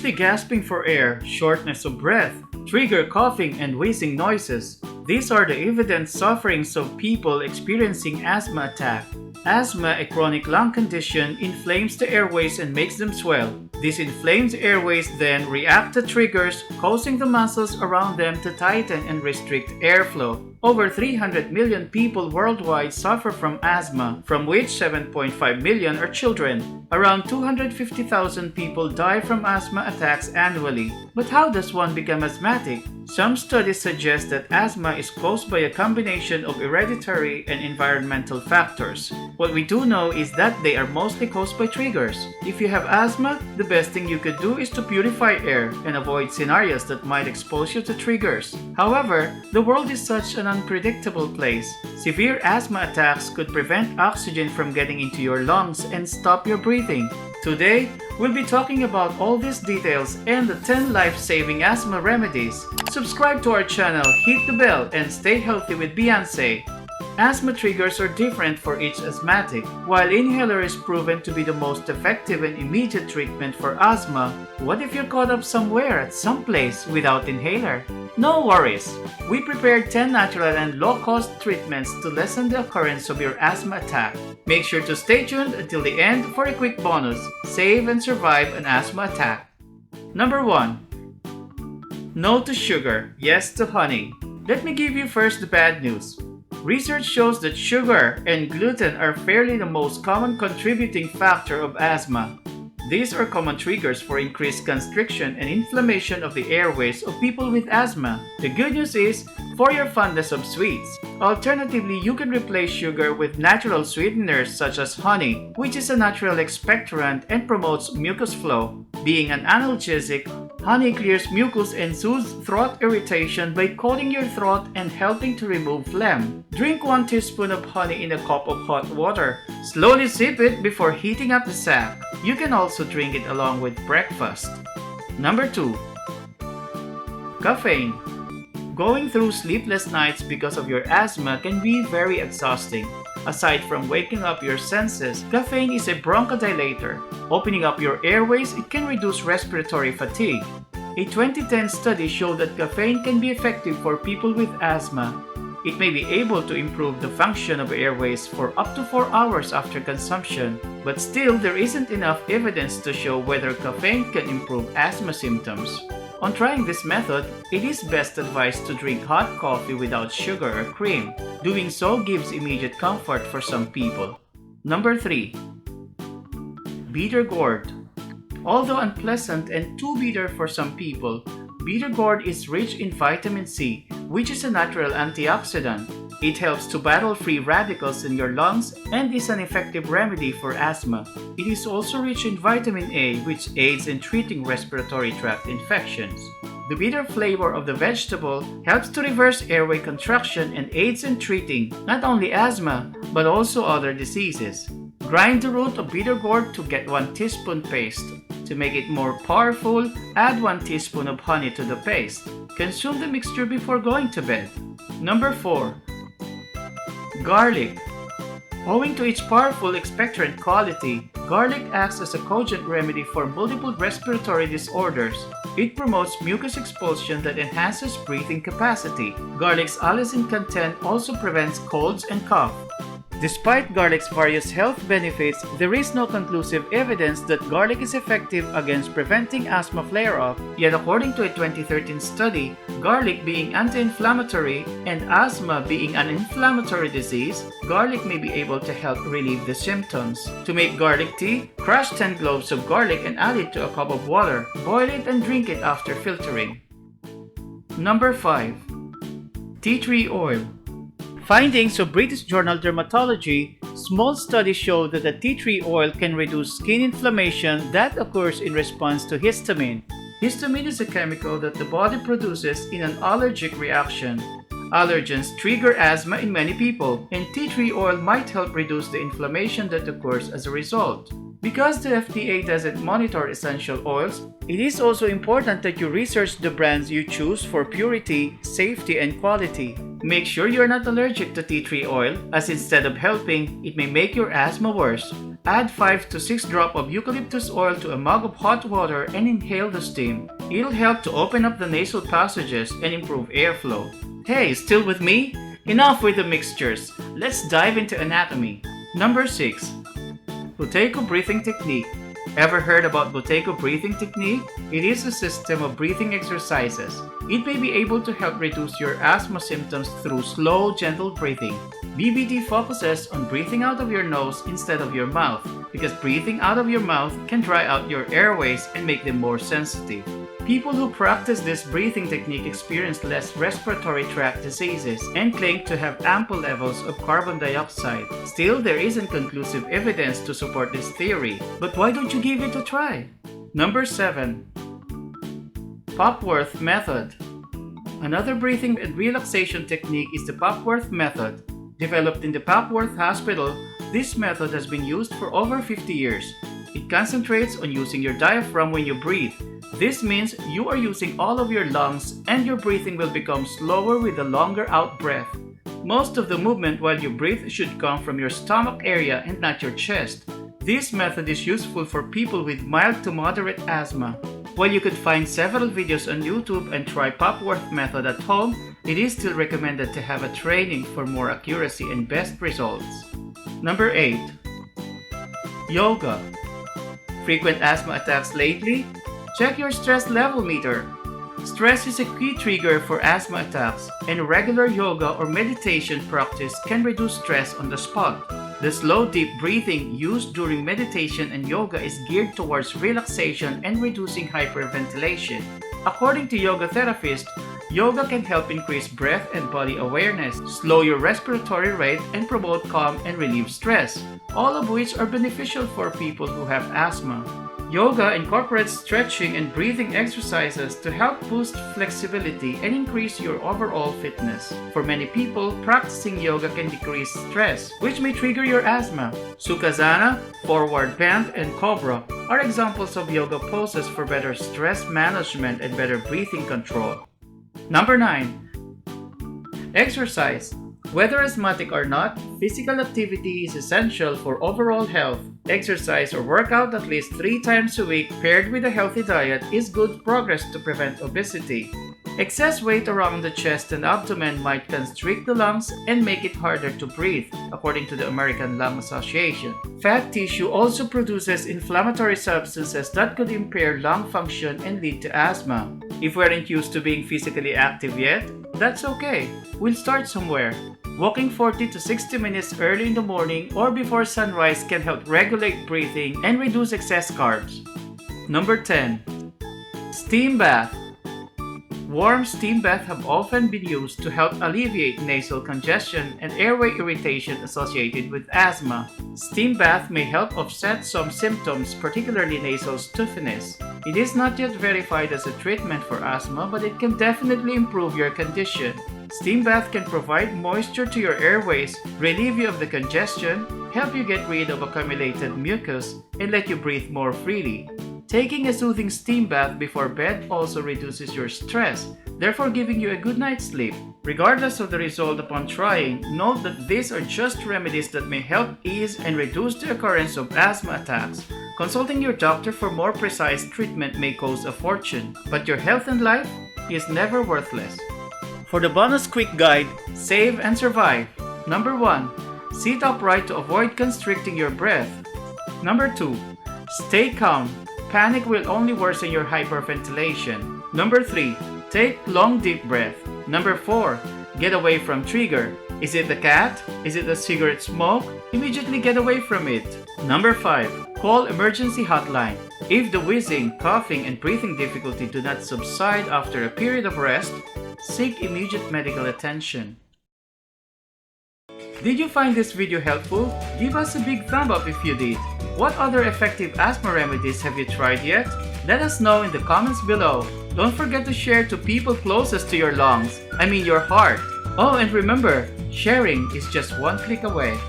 profusely gasping for air, shortness of breath, trigger coughing and wheezing noises. These are the evident sufferings of people experiencing asthma attack. Asthma, a chronic lung condition, inflames the airways and makes them swell. These inflamed airways then react to triggers, causing the muscles around them to tighten and restrict airflow. Over 300 million people worldwide suffer from asthma, from which 7.5 million are children. Around 250,000 people die from asthma attacks annually. But how does one become asthmatic? Some studies suggest that asthma is caused by a combination of hereditary and environmental factors. What we do know is that they are mostly caused by triggers. If you have asthma, the best thing you could do is to purify air and avoid scenarios that might expose you to triggers. However, the world is such an unpredictable place. Severe asthma attacks could prevent oxygen from getting into your lungs and stop your breathing. Today, we'll be talking about all these details and the 10 life-saving asthma remedies. Subscribe to our channel, hit the bell, and stay healthy with Beyonce. Asthma triggers are different for each asthmatic. While inhaler is proven to be the most effective and immediate treatment for asthma, what if you're caught up somewhere at some place without inhaler? No worries! We prepared 10 natural and low-cost treatments to lessen the occurrence of your asthma attack. Make sure to stay tuned until the end for a quick bonus. Save and survive an asthma attack. Number 1. No to sugar, yes to honey. Let me give you first the bad news. Research shows that sugar and gluten are fairly the most common contributing factor of asthma. These are common triggers for increased constriction and inflammation of the airways of people with asthma. The good news is, for your fondness of sweets, alternatively you can replace sugar with natural sweeteners such as honey, which is a natural expectorant and promotes mucus flow. Being an analgesic, honey clears mucus and soothes throat irritation by coating your throat and helping to remove phlegm. Drink 1 teaspoon of honey in a cup of hot water. Slowly sip it before heating up the sack. You can also drink it along with breakfast. Number 2. Caffeine. Going through sleepless nights because of your asthma can be very exhausting. Aside from waking up your senses, caffeine is a bronchodilator. Opening up your airways, it can reduce respiratory fatigue. A 2010 study showed that caffeine can be effective for people with asthma. It may be able to improve the function of airways for up to 4 hours after consumption, but still there isn't enough evidence to show whether caffeine can improve asthma symptoms. On trying this method, it is best advised to drink hot coffee without sugar or cream. Doing so gives immediate comfort for some people. Number 3. Bitter gourd. Although unpleasant and too bitter for some people, bitter gourd is rich in vitamin C, which is a natural antioxidant. It helps to battle free radicals in your lungs and is an effective remedy for asthma. It is also rich in vitamin A, which aids in treating respiratory tract infections. The bitter flavor of the vegetable helps to reverse airway contraction and aids in treating not only asthma, but also other diseases. Grind the root of bitter gourd to get 1 teaspoon paste. To make it more powerful, add 1 teaspoon of honey to the paste. Consume the mixture before going to bed. Number 4. Garlic. Owing to its powerful expectorant quality, garlic acts as a cogent remedy for multiple respiratory disorders. It promotes mucus expulsion that enhances breathing capacity. Garlic's allicin content also prevents colds and cough. Despite garlic's various health benefits, there is no conclusive evidence that garlic is effective against preventing asthma flare-up. Yet according to a 2013 study, garlic being anti-inflammatory and asthma being an inflammatory disease, garlic may be able to help relieve the symptoms. To make garlic tea, crush 10 cloves of garlic and add it to a cup of water. Boil it and drink it after filtering. Number 5. Tea tree oil. Findings of British Journal Dermatology, small studies show that the tea tree oil can reduce skin inflammation that occurs in response to histamine. Histamine is a chemical that the body produces in an allergic reaction. Allergens trigger asthma in many people, and tea tree oil might help reduce the inflammation that occurs as a result. Because the FDA doesn't monitor essential oils, it is also important that you research the brands you choose for purity, safety, and quality. Make sure you're not allergic to tea tree oil, as instead of helping, it may make your asthma worse. Add 5 to 6 drops of eucalyptus oil to a mug of hot water and inhale the steam. It'll help to open up the nasal passages and improve airflow. Hey, still with me? Enough with the mixtures. Let's dive into anatomy. Number 6. Buteko breathing technique. Ever heard about Buteko breathing technique? It is a system of breathing exercises. It may be able to help reduce your asthma symptoms through slow, gentle breathing. BBT focuses on breathing out of your nose instead of your mouth, because breathing out of your mouth can dry out your airways and make them more sensitive. People who practice this breathing technique experience less respiratory tract diseases and claim to have ample levels of carbon dioxide. Still, there isn't conclusive evidence to support this theory. But why don't you give it a try? Number 7. Popworth Method. Another breathing and relaxation technique is the Popworth Method. Developed in the Popworth Hospital, this method has been used for over 50 years. It concentrates on using your diaphragm when you breathe. This means you are using all of your lungs and your breathing will become slower with a longer out breath. Most of the movement while you breathe should come from your stomach area and not your chest. This method is useful for people with mild to moderate asthma. While you could find several videos on YouTube and try Popworth Method at home, it is still recommended to have a training for more accuracy and best results. Number 8. Yoga. Frequent asthma attacks lately? Check your stress level meter. Stress is a key trigger for asthma attacks, and regular yoga or meditation practice can reduce stress on the spot. The slow, deep breathing used during meditation and yoga is geared towards relaxation and reducing hyperventilation. According to yoga therapists, yoga can help increase breath and body awareness, slow your respiratory rate, and promote calm and relieve stress, all of which are beneficial for people who have asthma. Yoga incorporates stretching and breathing exercises to help boost flexibility and increase your overall fitness. For many people, practicing yoga can decrease stress, which may trigger your asthma. Sukhasana, forward bend, and cobra are examples of yoga poses for better stress management and better breathing control. Number 9. Exercise. Whether asthmatic or not, physical activity is essential for overall health. Exercise or workout at least 3 times a week paired with a healthy diet is good progress to prevent obesity. Excess weight around the chest and abdomen might constrict the lungs and make it harder to breathe, according to the American Lung Association. Fat tissue also produces inflammatory substances that could impair lung function and lead to asthma. If we aren't used to being physically active yet, that's okay. We'll start somewhere. Walking 40 to 60 minutes early in the morning or before sunrise can help regulate breathing and reduce excess carbs. Number 10. Steam bath. Warm steam baths have often been used to help alleviate nasal congestion and airway irritation associated with asthma. Steam bath may help offset some symptoms, particularly nasal stuffiness. It is not yet verified as a treatment for asthma, but it can definitely improve your condition. Steam bath can provide moisture to your airways, relieve you of the congestion, help you get rid of accumulated mucus, and let you breathe more freely. Taking a soothing steam bath before bed also reduces your stress, therefore giving you a good night's sleep. Regardless of the result upon trying, note that these are just remedies that may help ease and reduce the occurrence of asthma attacks. Consulting your doctor for more precise treatment may cost a fortune, but your health and life is never worthless. For the bonus quick guide, Save and Survive. Number 1. Sit upright to avoid constricting your breath. Number 2. Stay calm. Panic will only worsen your hyperventilation. Number 3. Take long deep breath. Number 4. Get away from trigger. Is it the cat? Is it the cigarette smoke? Immediately get away from it. Number 5. Call emergency hotline. If the wheezing, coughing, and breathing difficulty do not subside after a period of rest, seek immediate medical attention. Did you find this video helpful? Give us a big thumb up if you did. What other effective asthma remedies have you tried yet? Let us know in the comments below. Don't forget to share to people closest to your lungs, your heart. Oh, and remember, sharing is just one click away.